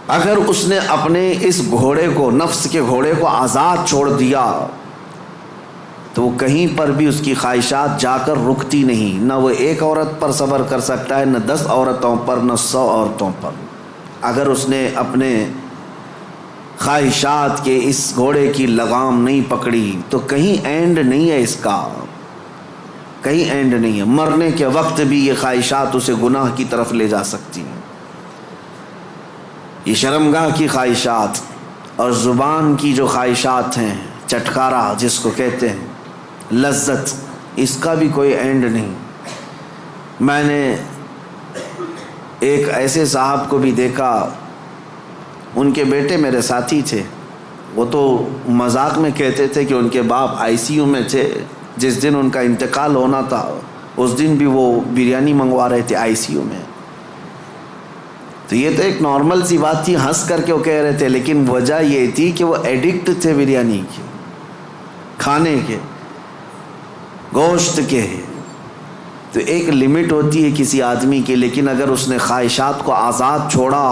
اگر اس نے اپنے اس گھوڑے کو، نفس کے گھوڑے کو آزاد چھوڑ دیا تو وہ کہیں پر بھی اس کی خواہشات جا کر رکتی نہیں. نہ وہ ایک عورت پر صبر کر سکتا ہے، نہ 10 عورتوں پر، نہ 100 عورتوں پر. اگر اس نے اپنے خواہشات کے اس گھوڑے کی لگام نہیں پکڑی تو کہیں اینڈ نہیں ہے اس کا، کہیں اینڈ نہیں ہے. مرنے کے وقت بھی یہ خواہشات اسے گناہ کی طرف لے جا سکتی ہیں. یہ شرمگاہ کی خواہشات اور زبان کی جو خواہشات ہیں، چٹکارا جس کو کہتے ہیں، لذت، اس کا بھی کوئی اینڈ نہیں. میں نے ایک ایسے صاحب کو بھی دیکھا، ان کے بیٹے میرے ساتھی تھے. وہ تو مذاق میں کہتے تھے کہ ان کے باپ آئی سی یو میں تھے. جس دن ان کا انتقال ہونا تھا اس دن بھی وہ بریانی منگوا رہے تھے آئی سی یو میں. تو یہ تو ایک نارمل سی بات تھی، ہنس کر کے وہ کہہ رہے تھے، لیکن وجہ یہ تھی کہ وہ ایڈکٹ تھے بریانی کے، کھانے کے، گوشت کے. تو ایک لمٹ ہوتی ہے کسی آدمی کی، لیکن اگر اس نے خواہشات کو آزاد چھوڑا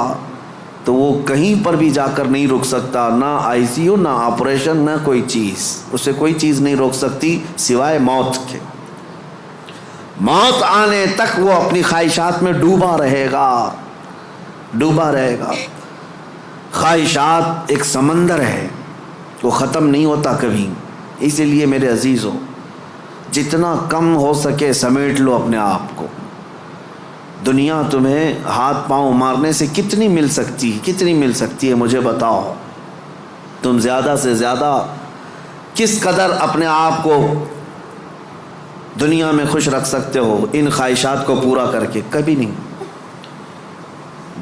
تو وہ کہیں پر بھی جا کر نہیں رک سکتا. نہ آئی سی یو، نہ آپریشن، نہ کوئی چیز، اسے کوئی چیز نہیں روک سکتی سوائے موت کے. موت آنے تک وہ اپنی خواہشات میں ڈوبا رہے گا، ڈوبا رہے گا. خواہشات ایک سمندر ہے، وہ ختم نہیں ہوتا کبھی. اسی لیے میرے عزیزو، جتنا کم ہو سکے سمیٹ لو اپنے آپ کو. دنیا تمہیں ہاتھ پاؤں مارنے سے کتنی مل سکتی ہے، کتنی مل سکتی ہے مجھے بتاؤ. تم زیادہ سے زیادہ کس قدر اپنے آپ کو دنیا میں خوش رکھ سکتے ہو ان خواہشات کو پورا کر کے؟ کبھی نہیں.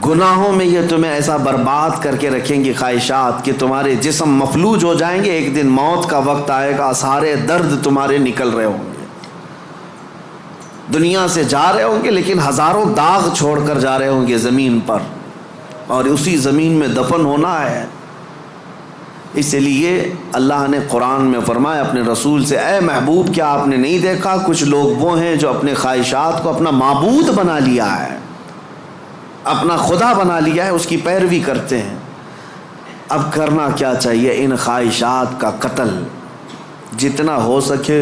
گناہوں میں یہ تمہیں ایسا برباد کر کے رکھیں گی خواہشات کہ تمہارے جسم مفلوج ہو جائیں گے. ایک دن موت کا وقت آئے گا، سارے درد تمہارے نکل رہے ہوں گے، دنیا سے جا رہے ہوں گے، لیکن ہزاروں داغ چھوڑ کر جا رہے ہوں گے زمین پر، اور اسی زمین میں دفن ہونا ہے. اس لیے اللہ نے قرآن میں فرمایا اپنے رسول سے، اے محبوب کیا آپ نے نہیں دیکھا کچھ لوگ وہ ہیں جو اپنے خواہشات کو اپنا معبود بنا لیا ہے، اپنا خدا بنا لیا ہے، اس کی پیروی کرتے ہیں. اب کرنا کیا چاہیے؟ ان خواہشات کا قتل جتنا ہو سکے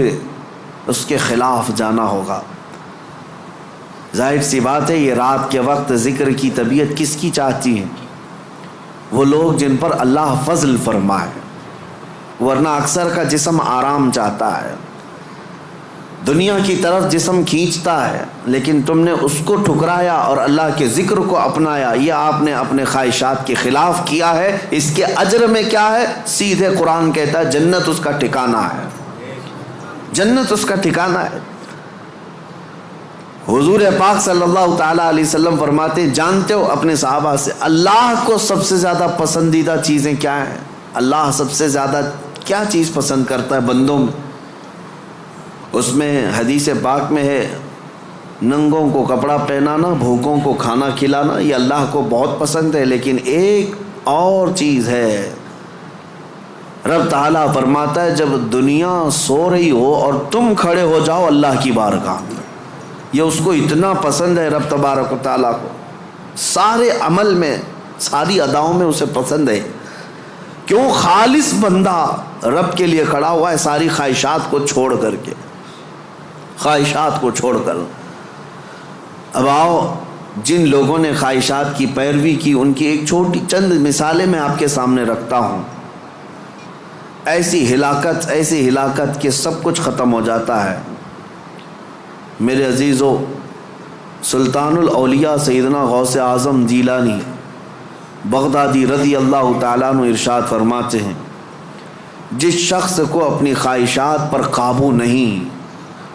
اس کے خلاف جانا ہوگا. ظاہر سی بات ہے، یہ رات کے وقت ذکر کی طبیعت کس کی چاہتی ہے؟ وہ لوگ جن پر اللہ فضل فرمائے، ورنہ اکثر کا جسم آرام چاہتا ہے، دنیا کی طرف جسم کھینچتا ہے، لیکن تم نے اس کو ٹھکرایا اور اللہ کے ذکر کو اپنایا. یہ آپ نے اپنے خواہشات کے خلاف کیا ہے. اس کے اجر میں کیا ہے؟ سیدھے قرآن کہتا ہے جنت اس کا ٹھکانہ ہے، جنت اس کا ٹھکانہ ہے. حضور پاک صلی اللہ تعالیٰ علیہ وسلم فرماتے ہیں، جانتے ہو اپنے صحابہ سے اللہ کو سب سے زیادہ پسندیدہ چیزیں کیا ہیں؟ اللہ سب سے زیادہ کیا چیز پسند کرتا ہے بندوں میں؟ اس میں حدیث پاک میں ہے، ننگوں کو کپڑا پہنانا، بھوکوں کو کھانا کھلانا، یہ اللہ کو بہت پسند ہے. لیکن ایک اور چیز ہے، رب تعالیٰ فرماتا ہے جب دنیا سو رہی ہو اور تم کھڑے ہو جاؤ اللہ کی بارگاہ میں، یہ اس کو اتنا پسند ہے رب تبارک و تعالیٰ کو. سارے عمل میں، ساری اداؤں میں اسے پسند ہے. کیوں؟ خالص بندہ رب کے لیے کھڑا ہوا ہے، ساری خواہشات کو چھوڑ کر کے، خواہشات کو چھوڑ کر. اب آؤ، جن لوگوں نے خواہشات کی پیروی کی ان کی ایک چھوٹی چند مثالیں میں آپ کے سامنے رکھتا ہوں. ایسی ہلاکت کہ سب کچھ ختم ہو جاتا ہے. میرے عزیزو، سلطان الاولیاء سیدنا غوث اعظم جیلانی بغدادی رضی اللہ تعالیٰ عنہ ارشاد فرماتے ہیں، جس شخص کو اپنی خواہشات پر قابو نہیں،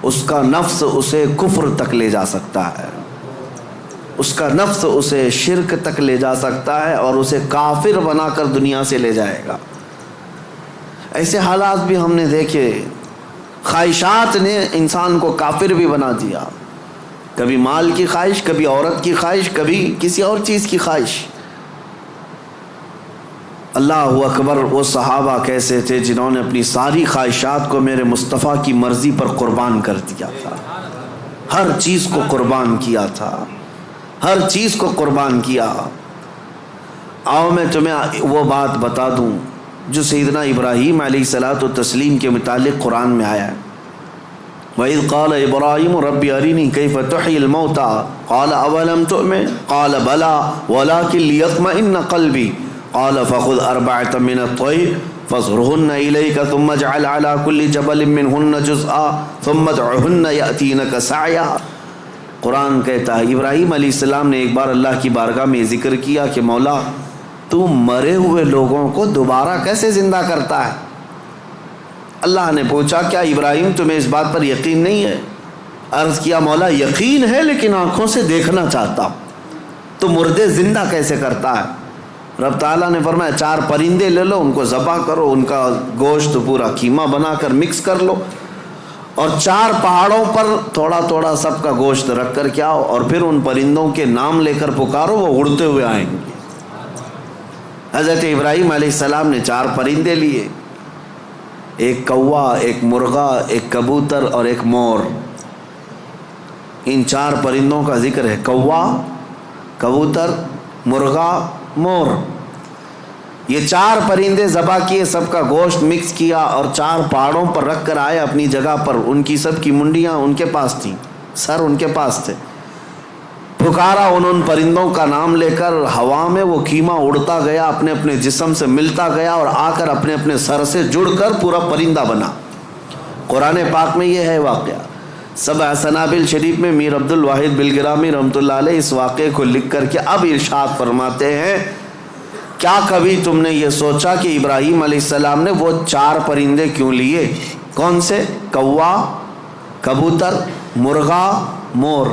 اس کا نفس اسے کفر تک لے جا سکتا ہے، اس کا نفس اسے شرک تک لے جا سکتا ہے اور اسے کافر بنا کر دنیا سے لے جائے گا. ایسے حالات بھی ہم نے دیکھے. خواہشات نے انسان کو کافر بھی بنا دیا. کبھی مال کی خواہش، کبھی عورت کی خواہش، کبھی کسی اور چیز کی خواہش. اللہ اکبر، وہ صحابہ کیسے تھے جنہوں نے اپنی ساری خواہشات کو میرے مصطفیٰ کی مرضی پر قربان کر دیا تھا. ہر چیز کو قربان کیا تھا، ہر چیز کو قربان کیا. آؤ میں تمہیں وہ بات بتا دوں جو سیدنا ابراہیم علیہ الصلوۃ والتسلیم کے متعلق قرآن میں آیا ہے۔ وَإِذْ قَالَ إِبْرَاهِيمُ رَبِّ أَرِنِي كَيْفَ تُحْيِي الْمَوْتَىٰ قَالَ أَوَلَمْ تُؤْمِنْ قَالَ بَلَىٰ وَلَٰكِنْ لِيَطْمَئِنَّ قَلْبِي قَالَ فَخُذْ أَرْبَعَةً مِّنَ الطَّيْرِ فَاصْرُهُنَّ إِلَيْكَ ثُمَّ اجْعَلْ عَلَىٰ كُلِّ جَبَلٍ مِّنْهُنَّ جُزْءًا ثُمَّ ادْعُهُنَّ يَأْتِينَكَ سَعْيًا۔ قرآن کہتا ہے ابراہیم علیہ السلام نے ایک بار اللہ کی بارگاہ میں ذکر کیا کہ مولا تو مرے ہوئے لوگوں کو دوبارہ کیسے زندہ کرتا ہے؟ اللہ نے پوچھا کیا ابراہیم تمہیں اس بات پر یقین نہیں ہے؟ عرض کیا مولا یقین ہے لیکن آنکھوں سے دیکھنا چاہتا ہوں، تو مردے زندہ کیسے کرتا ہے؟ رب تعالیٰ نے فرمایا 4 پرندے لے لو، ان کو ذبح کرو، ان کا گوشت پورا قیمہ بنا کر مکس کر لو، اور 4 پہاڑوں پر تھوڑا تھوڑا سب کا گوشت رکھ کر کے آؤ، اور پھر ان پرندوں کے نام لے کر پکارو، وہ اڑتے ہوئے آئیں گے۔ حضرت ابراہیم علیہ السلام نے 4 پرندے لیے، ایک کوا، ایک مرغا، ایک کبوتر اور ایک مور۔ ان 4 پرندوں کا ذکر ہے، کوا، کبوتر، مرغا، مور۔ یہ 4 پرندے ذبح کیے، سب کا گوشت مکس کیا اور 4 پہاڑوں پر رکھ کر آئے اپنی جگہ پر۔ ان کی سب کی منڈیاں ان کے پاس تھیں، سر ان کے پاس تھے۔ پکارا ان پرندوں کا نام لے کر، ہوا میں وہ قیمہ اڑتا گیا، اپنے اپنے جسم سے ملتا گیا اور آ کر اپنے اپنے سر سے جڑ کر پورا پرندہ بنا۔ قرآن پاک میں یہ ہے واقعہ۔ سبع سنابل شریف میں میر عبد الواحد بلگرامی رحمۃ اللہ علیہ اس واقعے کو لکھ کر کے اب ارشاد فرماتے ہیں، کیا کبھی تم نے یہ سوچا کہ ابراہیم علیہ السلام نے وہ 4 پرندے کیوں لیے؟ کون سے؟ کوا، کبوتر، مرغا، مور۔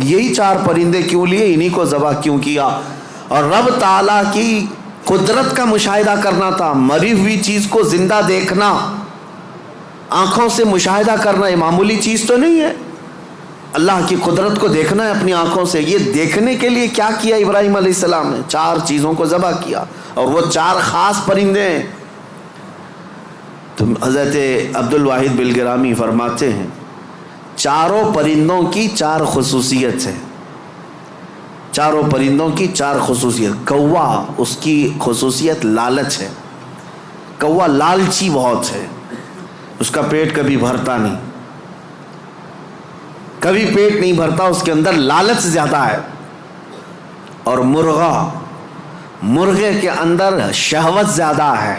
یہی 4 پرندے کیوں لیے؟ انہی کو ذبح کیوں کیا؟ اور رب تعالیٰ کی قدرت کا مشاہدہ کرنا تھا۔ مری ہوئی چیز کو زندہ دیکھنا، آنکھوں سے مشاہدہ کرنا، یہ معمولی چیز تو نہیں ہے۔ اللہ کی قدرت کو دیکھنا ہے اپنی آنکھوں سے۔ یہ دیکھنے کے لیے کیا کیا ابراہیم علیہ السلام نے؟ 4 چیزوں کو ذبح کیا، اور وہ 4 خاص پرندے ہیں۔ تو حضرت عبد الواحد بلگرامی فرماتے ہیں، چاروں پرندوں کی 4 خصوصیت ہے، چاروں پرندوں کی 4 خصوصیت۔ کوا، اس کی خصوصیت لالچ ہے۔ کوا لالچی بہت ہے، اس کا پیٹ کبھی بھرتا نہیں، کبھی پیٹ نہیں بھرتا، اس کے اندر لالچ زیادہ ہے۔ اور مرغا، مرغے کے اندر شہوت زیادہ ہے،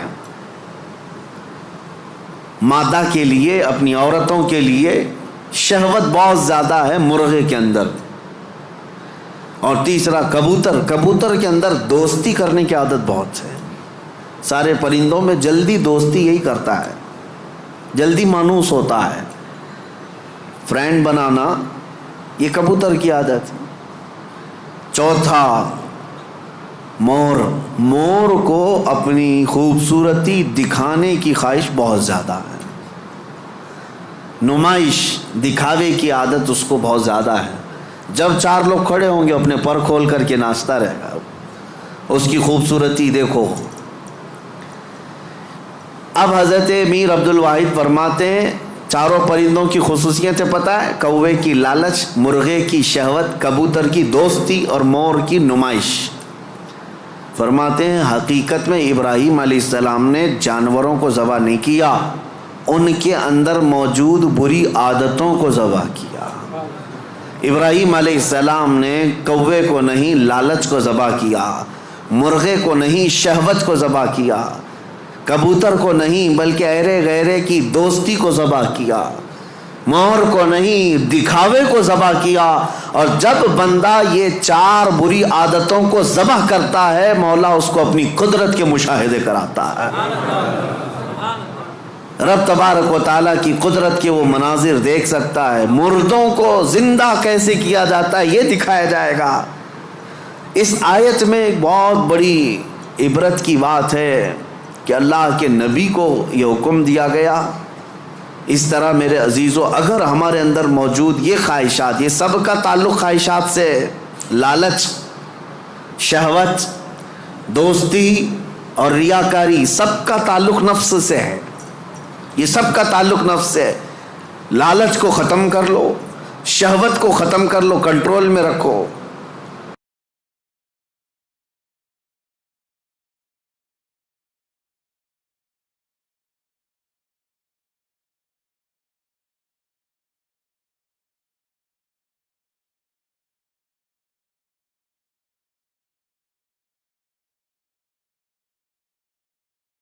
مادہ کے لیے، اپنی عورتوں کے لیے شہوت بہت زیادہ ہے مرغے کے اندر۔ اور تیسرا کبوتر، کبوتر کے اندر دوستی کرنے کی عادت بہت ہے۔ سارے پرندوں میں جلدی دوستی یہی کرتا ہے، جلدی مانوس ہوتا ہے، فرینڈ بنانا، یہ کبوتر کی عادت ہے۔ چوتھا مور، مور کو اپنی خوبصورتی دکھانے کی خواہش بہت زیادہ ہے، نمائش، دکھاوے کی عادت اس کو بہت زیادہ ہے۔ جب 4 لوگ کھڑے ہوں گے اپنے پر کھول کر کے ناچتا رہے گا، اس کی خوبصورتی دیکھو۔ اب حضرت میر عبد الواحد فرماتے ہیں 4 پرندوں کی خصوصیتیں پتہ ہے؟ کوے کی لالچ، مرغے کی شہوت، کبوتر کی دوستی اور مور کی نمائش۔ فرماتے ہیں حقیقت میں ابراہیم علیہ السلام نے جانوروں کو ذبح نہیں کیا، ان کے اندر موجود بری عادتوں کو ذبح کیا۔ ابراہیم علیہ السلام نے کوے کو نہیں لالچ کو ذبح کیا، مرغے کو نہیں شہوت کو ذبح کیا، کبوتر کو نہیں بلکہ ایرے غیرے کی دوستی کو ذبح کیا، مور کو نہیں دکھاوے کو ذبح کیا۔ اور جب بندہ یہ 4 بری عادتوں کو ذبح کرتا ہے، مولا اس کو اپنی قدرت کے مشاہدے کراتا ہے۔ رب تبارک و تعالیٰ کی قدرت کے وہ مناظر دیکھ سکتا ہے، مردوں کو زندہ کیسے کیا جاتا ہے یہ دکھایا جائے گا۔ اس آیت میں ایک بہت بڑی عبرت کی بات ہے کہ اللہ کے نبی کو یہ حکم دیا گیا۔ اس طرح میرے عزیزو، اگر ہمارے اندر موجود یہ خواہشات، یہ سب کا تعلق خواہشات سے، لالچ، شہوت، دوستی اور ریاکاری، سب کا تعلق نفس سے ہے، یہ سب کا تعلق نفس سے ہے۔ لالچ کو ختم کر لو، شہوت کو ختم کر لو، کنٹرول میں رکھو،